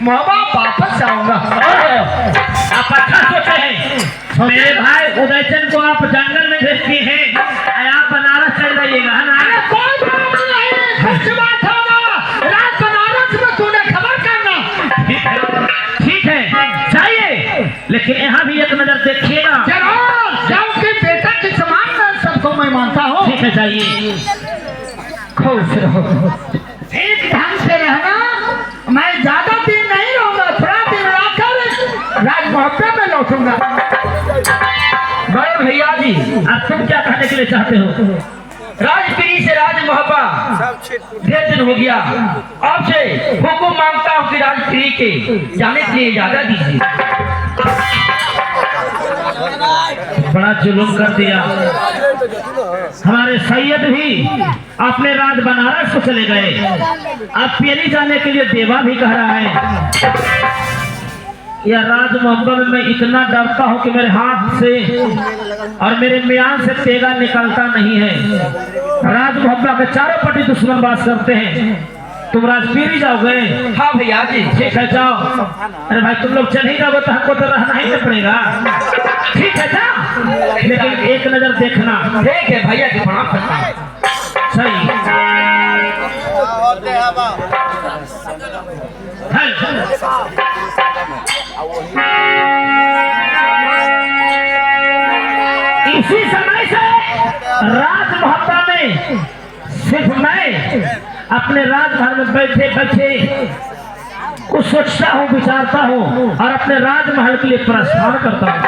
मोहब्बा वापस आऊंगा। आप अच्छा सोचे हैं। मेरे भाई उदयचंद को आप जंगल में भेजती हैं, आप बनारस चल जाइएगा है ना? कोई बात नहीं, कुछ बात होगा, रात बनारस में तूने खबर करना। ठीक है जाइए, लेकिन यहाँ भी एक नजर देखिएगा। जरूर, क्योंकि बेटा के समान मैं सबको मैं मानता हूँ। ठीक है जाइए। खुश रहो, एक ढंग से रहना। मैं ज्यादा दिन नहीं रहूंगा, थोड़ा दिन रहकर राज मोहब्बत में लौटूंगा। बड़े भैया जी, आप तुम क्या कहने के लिए चाहते हो? राजपीरी से राज मोहब्बा ढेर दिन हो गया, आपसे हुक्म मांगता हूँ कि राजपीरी के जाने के लिए इजाजत दीजिए। बड़ा जुल्म कर दिया। हमारे सैयद भी अपने राज बनारस को चले गए, अब पेरी जाने के लिए देवा भी कह रहा है। या राज मोहब्बत में मैं इतना डरता हूँ कि मेरे हाथ से और मेरे म्यान से तेगा निकलता नहीं है। राज मोहब्बत के चारों पट्टी दुश्मन बात करते हैं। तुम राजपीरी जाओगे? हाँ भैया जी। ठीक है जाओ। अरे भाई तुम लोग चल ही जाओगे तो हमको तो रहना ही पड़ेगा। ठीक है जाओ, लेकिन एक नजर देखना। ठीक है भैया जी, प्रणाम करता हूं। सही इसी समय से राज मोहब्बत में सिर्फ मैं अपने राजभर में बैठे बैठे कुछ सोचता हूँ, विचारता हूँ और अपने राजमहल के लिए प्रस्थान करता हूँ।